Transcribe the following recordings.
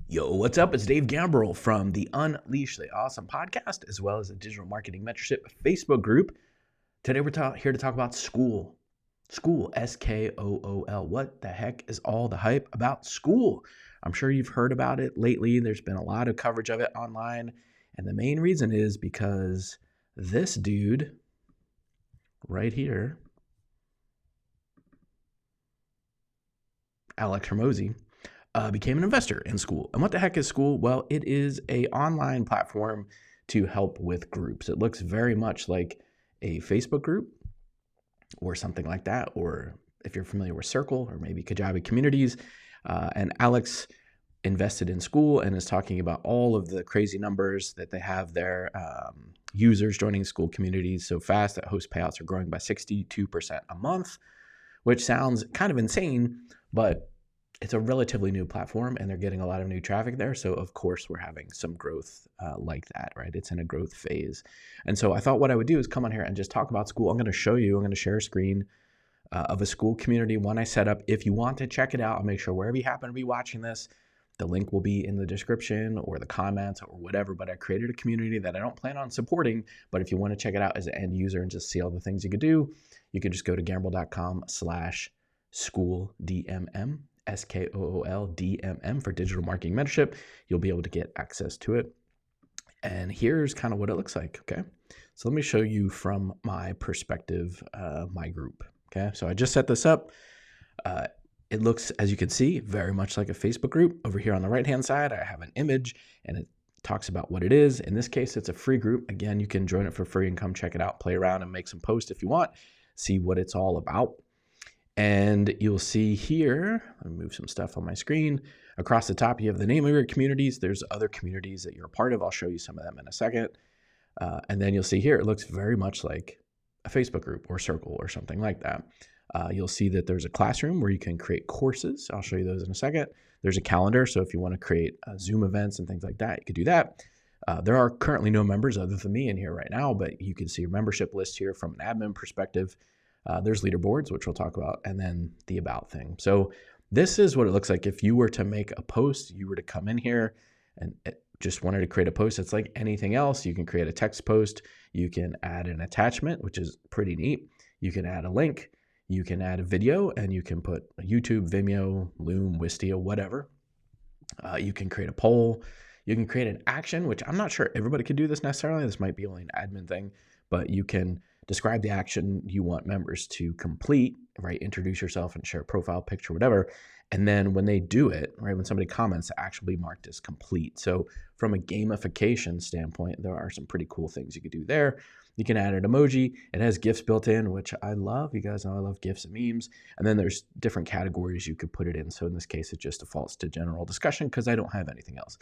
Yo, what's up? It's Dave Gambrill from the Unleash the Awesome podcast, as well as the Digital Marketing Mentorship Facebook group. Today we're here to talk about Skool. Skool, Skool. What the heck is all the hype about Skool? I'm sure you've heard about it lately. There's been a lot of coverage of it online. And the main reason is because this dude right here, Alex Hermosi, became an investor in Skool. And what the heck is Skool? Well, it is an online platform to help with groups. It looks very much like a Facebook group or something like that, or if you're familiar with Circle or maybe Kajabi communities. And Alex invested in Skool and is talking about all of the crazy numbers that they have there. Users joining Skool communities so fast that host payouts are growing by 62% a month, which sounds kind of insane, but it's a relatively new platform and they're getting a lot of new traffic there. So of course we're having some growth like that, right? It's in a growth phase. And so I thought what I would do is come on here and just talk about Skool. I'm going to share a screen of a Skool community, one I set up. If you want to check it out, I'll make sure wherever you happen to be watching this, the link will be in the description or the comments or whatever, but I created a community that I don't plan on supporting, but if you want to check it out as an end user and just see all the things you could do, you can just go to gambrill.com/SkoolDMM. SKOOLDMM for digital marketing mentorship. You'll be able to get access to it. And here's kind of what it looks like. Okay. So let me show you from my perspective, my group. Okay. So I just set this up. It looks, as you can see, very much like a Facebook group. Over here on the right-hand side, I have an image and it talks about what it is. In this case, it's a free group. Again, you can join it for free and come check it out, play around and make some posts if you want, see what it's all about. And you'll see here, let me move some stuff on my screen. Across the top, you have the name of your communities. There's other communities that you're a part of. I'll show you some of them in a second. And then you'll see here, it looks very much like a Facebook group or Circle or something like that. You'll see that there's a classroom where you can create courses. I'll show you those in a second. There's a calendar. So if you want to create Zoom events and things like that, you could do that. There are currently no members other than me in here right now, but you can see your membership list here from an admin perspective. There's leaderboards, which we'll talk about, and then the about thing. So this is what it looks like if you were to make a post, you were to come in here and just wanted to create a post. It's like anything else. You can create a text post. You can add an attachment, which is pretty neat. You can add a link. You can add a video, and you can put a YouTube, Vimeo, Loom, Wistia, whatever. You can create a poll. You can create an action, which I'm not sure everybody could do this necessarily. This might be only an admin thing, but you can describe the action you want members to complete, right? Introduce yourself and share a profile picture, whatever. And then when they do it, right, when somebody comments, it actually be marked as complete. So from a gamification standpoint, there are some pretty cool things you could do there. You can add an emoji. It has GIFs built in, which I love. You guys know I love GIFs and memes. And then there's different categories you could put it in. So in this case, it just defaults to general discussion because I don't have anything else.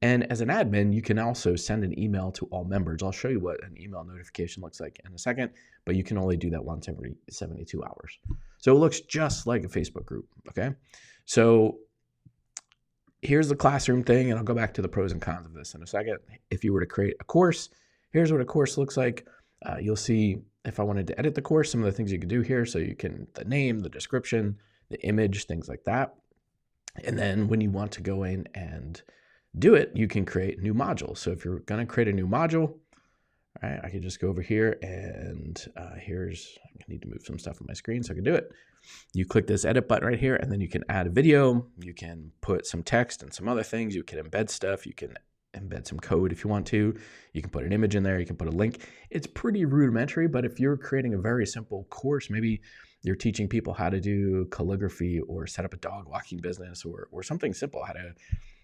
And as an admin, you can also send an email to all members. I'll show you what an email notification looks like in a second, but you can only do that once every 72 hours. So it looks just like a Facebook group, okay? So here's the classroom thing, and I'll go back to the pros and cons of this in a second. If you were to create a course, here's what a course looks like. You'll see if I wanted to edit the course, some of the things you could do here. So you can, the name, the description, the image, things like that. And then when you want to go in and do it, you can create new modules. So if you're going to create a new module, right, I can just go over here and I need to move some stuff on my screen so I can do it. You click this edit button right here, and then you can add a video. You can put some text and some other things. You can embed stuff. You can embed some code if you want to. You can put an image in there. You can put a link. It's pretty rudimentary, but if you're creating a very simple course, maybe you're teaching people how to do calligraphy or set up a dog walking business or something simple, how to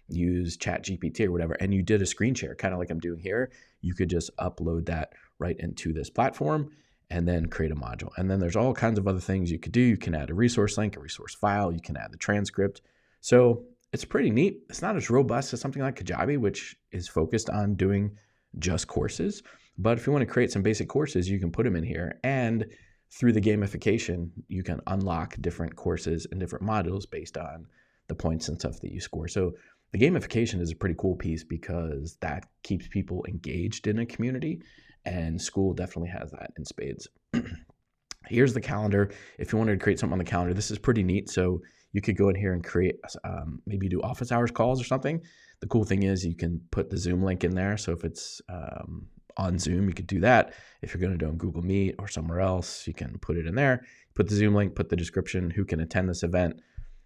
use ChatGPT or whatever, and you did a screen share, kind of like I'm doing here, you could just upload that right into this platform and then create a module. And then there's all kinds of other things you could do. You can add a resource link, a resource file. You can add the transcript. So it's pretty neat. It's not as robust as something like Kajabi, which is focused on doing just courses. But if you want to create some basic courses, you can put them in here. And through the gamification, you can unlock different courses and different modules based on the points and stuff that you score. So the gamification is a pretty cool piece because that keeps people engaged in a community, and Skool definitely has that in spades. Here's the calendar. If you wanted to create something on the calendar, this is pretty neat. So you could go in here and create, maybe do office hours calls or something. The cool thing is you can put the Zoom link in there. So if it's on Zoom, you could do that. If you're going to do it on Google Meet or somewhere else, you can put it in there, put the Zoom link, put the description, who can attend this event.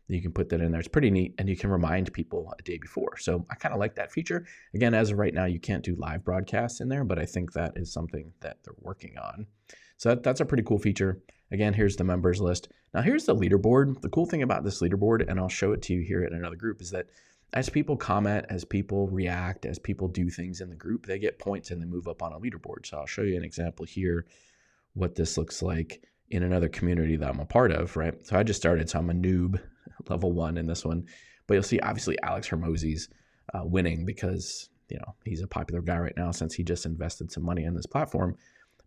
You can put that in there. It's pretty neat, and you can remind people a day before. So I kind of like that feature. Again, as of right now, you can't do live broadcasts in there, but I think that is something that they're working on. So that's a pretty cool feature. Again, here's the members list. Now here's the leaderboard. The cool thing about this leaderboard, and I'll show it to you here in another group, is that as people comment, as people react, as people do things in the group, they get points and they move up on a leaderboard. So I'll show you an example here, what this looks like in another community that I'm a part of, right? So I just started, so I'm a noob, level 1 in this one. But you'll see, obviously, Alex Hermosi's winning because, he's a popular guy right now since he just invested some money in this platform.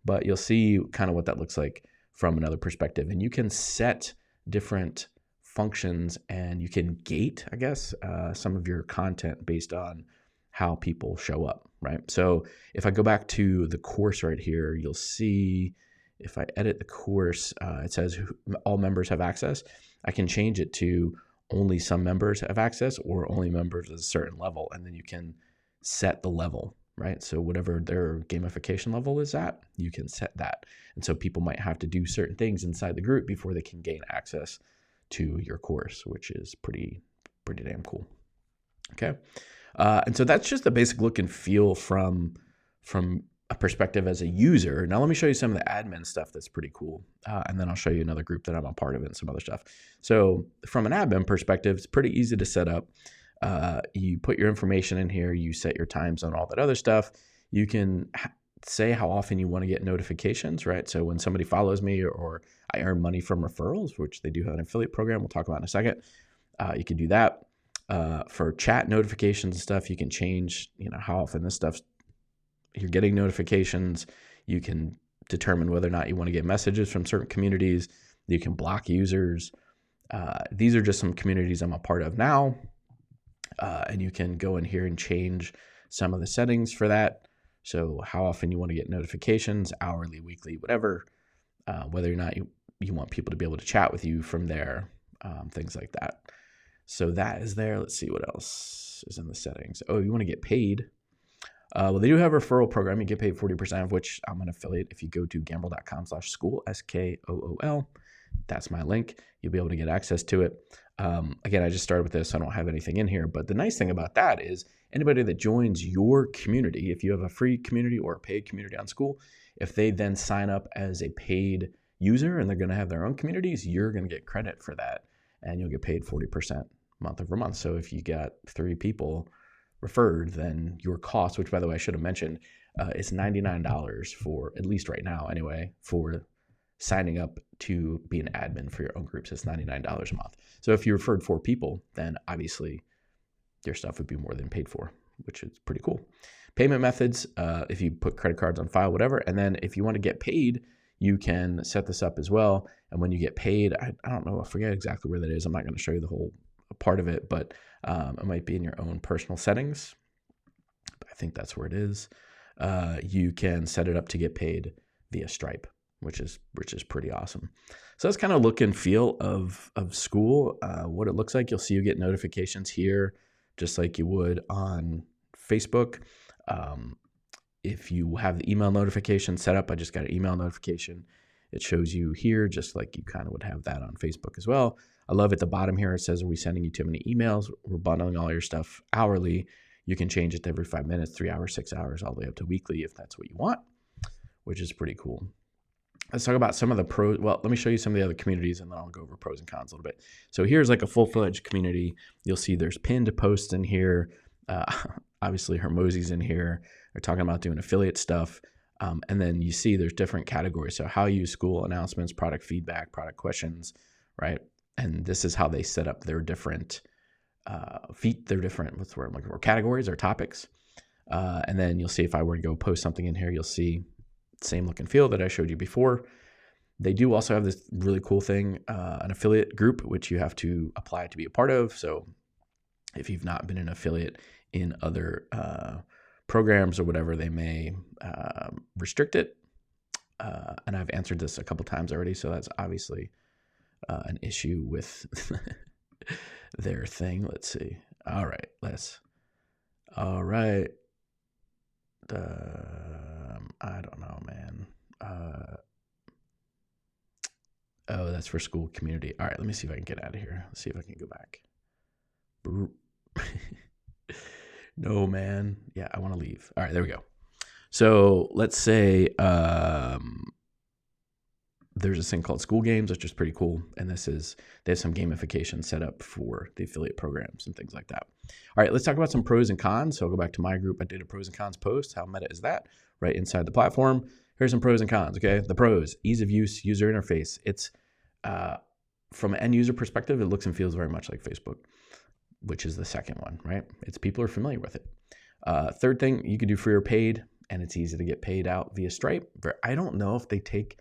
But you'll see kind of what that looks like from another perspective. And you can set different functions and you can gate, I guess, some of your content based on how people show up, right? So if I go back to the course right here, you'll see if I edit the course, it says all members have access. I can change it to only some members have access or only members at a certain level. And then you can set the level, right? So whatever their gamification level is at, you can set that. And so people might have to do certain things inside the group before they can gain access to your course, which is pretty damn cool. Okay. And so that's just the basic look and feel from a perspective as a user. Now let me show you some of the admin stuff that's pretty cool. And then I'll show you another group that I'm a part of and some other stuff. So from an admin perspective, it's pretty easy to set up. You put your information in here, you set your times on all that other stuff. You can say how often you want to get notifications, right? So when somebody follows me or I earn money from referrals, which they do have an affiliate program we'll talk about in a second, you can do that. For chat notifications and stuff, you can change, how often this stuff's you're getting notifications. You can determine whether or not you want to get messages from certain communities. You can block users. These are just some communities I'm a part of now. And you can go in here and change some of the settings for that. So how often you want to get notifications, hourly, weekly, whatever, whether or not you want people to be able to chat with you from there, things like that. So that is there. Let's see what else is in the settings. Oh, you want to get paid. Well, they do have a referral program. You get paid 40%, of which I'm an affiliate. If you go to gambrill.com/skool, SKOOL, that's my link. You'll be able to get access to it. Again, I just started with this. So I don't have anything in here. But the nice thing about that is anybody that joins your community, if you have a free community or a paid community on Skool, if they then sign up as a paid user and they're going to have their own communities, you're going to get credit for that. And you'll get paid 40% month over month. So if you got 3 people referred, then your cost, which by the way I should have mentioned, is $99 for, at least right now anyway, for signing up to be an admin for your own groups. It's $99 a month. So if you referred 4 people, then obviously your stuff would be more than paid for, which is pretty cool. Payment methods, if you put credit cards on file, whatever. And then if you want to get paid, you can set this up as well. And when you get paid, I don't know, I forget exactly where that is. I'm not going to show you the whole part of it, but it might be in your own personal settings. I think that's where it is. You can set it up to get paid via Stripe, which is pretty awesome. So that's kind of look and feel of Skool, what it looks like. You'll see you get notifications here, just like you would on Facebook. If you have the email notification set up, I just got an email notification. It shows you here, just like you kind of would have that on Facebook as well. I love at the bottom here, it says, are we sending you too many emails? We're bundling all your stuff hourly. You can change it to every 5 minutes, 3 hours, 6 hours, all the way up to weekly if that's what you want, which is pretty cool. Let's talk about some of the pros. Well, let me show you some of the other communities and then I'll go over pros and cons a little bit. So here's like a full-fledged community. You'll see there's pinned posts in here. Obviously Hermosi's in here. They're talking about doing affiliate stuff. And then you see there's different categories. So how you use Skool, announcements, product feedback, product questions, right? And this is how they set up their different what's the word I'm looking for, categories or topics. And then you'll see if I were to go post something in here, you'll see same look and feel that I showed you before. They do also have this really cool thing, an affiliate group, which you have to apply to be a part of. So if you've not been an affiliate in other programs or whatever, they may restrict it. And I've answered this a couple times already, so that's obviously an issue with their thing. Let's see. All right. All right. I don't know, man. Oh, that's for Skool community. All right, let me see if I can get out of here. Let's see if I can go back. No, man. Yeah, I want to leave. All right, there we go. So let's say there's this thing called Skool Games, which is pretty cool. And they have some gamification set up for the affiliate programs and things like that. All right, let's talk about some pros and cons. So I'll go back to my group. I did a pros and cons post. How meta is that? Right inside the platform. Here's some pros and cons, okay? The pros, ease of use, user interface. It's from an end user perspective, it looks and feels very much like Facebook, which is the second one, right? It's people are familiar with it. Third thing, you can do free or paid, and it's easy to get paid out via Stripe. I don't know if they take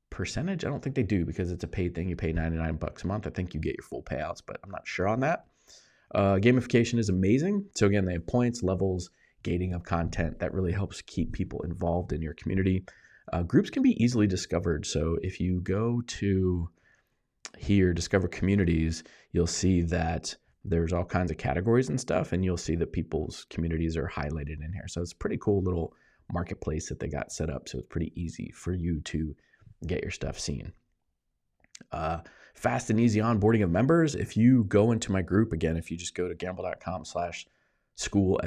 percentage. I don't think they do because it's a paid thing. You pay $99 a month. I think you get your full payouts, but I'm not sure on that. Gamification is amazing. So again, they have points, levels, gating of content that really helps keep people involved in your community. Groups can be easily discovered. So if you go to here, discover communities, you'll see that there's all kinds of categories and stuff, and you'll see that people's communities are highlighted in here. So it's a pretty cool little marketplace that they got set up. So it's pretty easy for you to get your stuff seen. Fast and easy onboarding of members. If you go into my group, again, if you just go to gambrill.com/Skool,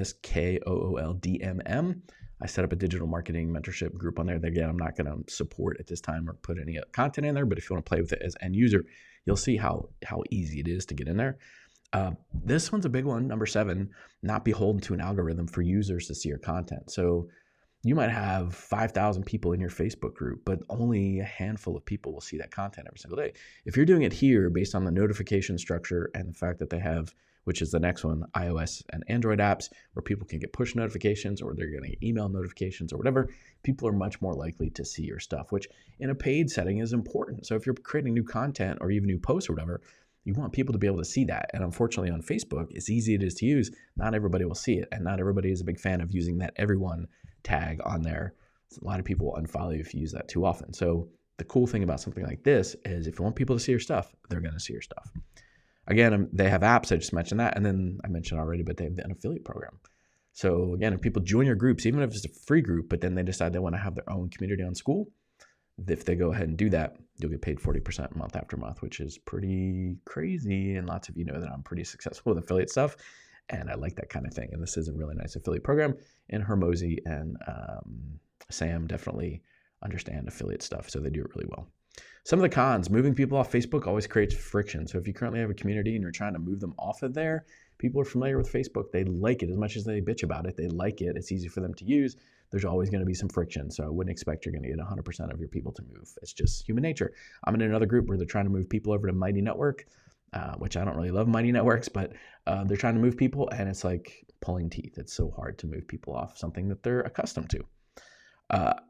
SKOOLDMM, I set up a digital marketing mentorship group on there. Again, I'm not going to support at this time or put any content in there, but if you want to play with it as end user, you'll see how easy it is to get in there. This one's a big one, number 7, not beholden to an algorithm for users to see your content. So you might have 5,000 people in your Facebook group, but only a handful of people will see that content every single day. If you're doing it here based on the notification structure and the fact that they have, which is the next one, iOS and Android apps, where people can get push notifications or they're getting email notifications or whatever, people are much more likely to see your stuff, which in a paid setting is important. So if you're creating new content or even new posts or whatever, you want people to be able to see that. And unfortunately on Facebook, as easy it is to use, not everybody will see it. And not everybody is a big fan of using that everyone tag on there. A lot of people will unfollow you if you use that too often. So the cool thing about something like this is if you want people to see your stuff, they're going to see your stuff. Again, they have apps. I just mentioned that. And then I mentioned already, but they have an affiliate program. So again, if people join your groups, even if it's a free group, but then they decide they want to have their own community on Skool, if they go ahead and do that, you'll get paid 40% month after month, which is pretty crazy. And lots of you know that I'm pretty successful with affiliate stuff, and I like that kind of thing. And this is a really nice affiliate program. And Hermosi and Sam definitely understand affiliate stuff, so they do it really well. Some of the cons, moving people off Facebook always creates friction. So if you currently have a community and you're trying to move them off of there, people are familiar with Facebook. They like it as much as they bitch about it. They like it. It's easy for them to use. There's always going to be some friction. So I wouldn't expect you're going to get 100% of your people to move. It's just human nature. I'm in another group where they're trying to move people over to Mighty Network, which I don't really love Mighty Networks, but they're trying to move people, and it's like pulling teeth. It's so hard to move people off something that they're accustomed to.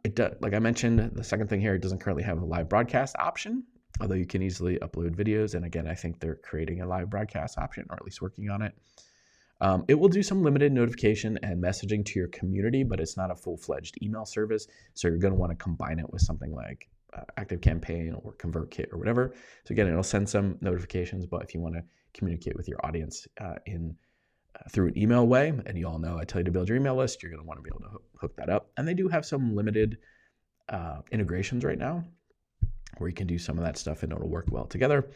It does, like I mentioned, the second thing here, it doesn't currently have a live broadcast option, although you can easily upload videos. And again, I think they're creating a live broadcast option, or at least working on it. It will do some limited notification and messaging to your community, but it's not a full-fledged email service. So you're going to want to combine it with something like ActiveCampaign or ConvertKit or whatever. So again, it'll send some notifications, but if you want to communicate with your audience through an email way, and you all know I tell you to build your email list, you're going to want to be able to hook that up. And they do have some limited integrations right now where you can do some of that stuff and it'll work well together.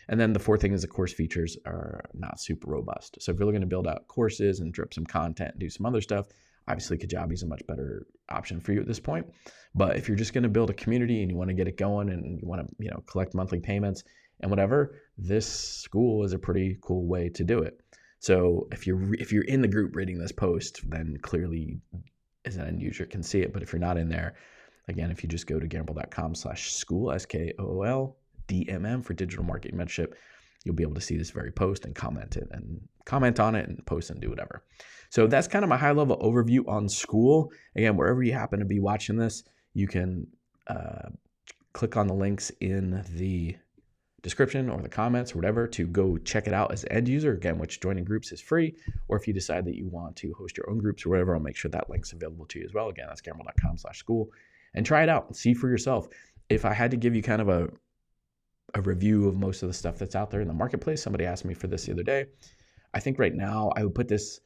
And then the fourth thing is the course features are not super robust. So if you're looking to build out courses and drip some content and do some other stuff, obviously Kajabi is a much better option for you at this point. But if you're just going to build a community and you want to get it going and you want to, collect monthly payments and whatever, this Skool is a pretty cool way to do it. So if you're in the group reading this post, then clearly as an end user can see it. But if you're not in there, again, if you just go to gambrill.com/Skool, SKOOLDMM for digital marketing mentorship, you'll be able to see this very post and comment on it and post and do whatever. So that's kind of my high level overview on Skool. Again, wherever you happen to be watching this, you can click on the links in the description or the comments or whatever to go check it out as an end user, again, which joining groups is free. Or if you decide that you want to host your own groups or whatever, I'll make sure that link's available to you as well. Again, that's gambrill.com/Skool, and try it out and see for yourself. If I had to give you kind of a review of most of the stuff that's out there in the marketplace. Somebody asked me for this the other day. I think right now I would put this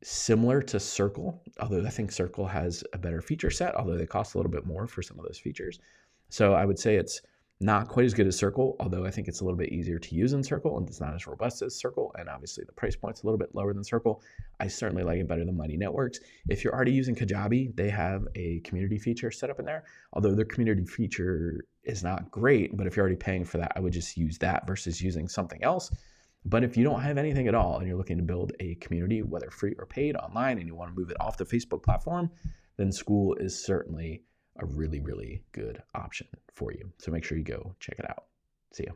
similar to Circle, although I think Circle has a better feature set, although they cost a little bit more for some of those features. So I would say it's not quite as good as Circle, although I think it's a little bit easier to use in Circle and it's not as robust as Circle. And obviously the price point's a little bit lower than Circle. I certainly like it better than Mighty Networks. If you're already using Kajabi, they have a community feature set up in there, although their community feature is not great. But if you're already paying for that, I would just use that versus using something else. But if you don't have anything at all and you're looking to build a community, whether free or paid online, and you want to move it off the Facebook platform, then Skool is certainly a really, really good option for you. So make sure you go check it out. See ya.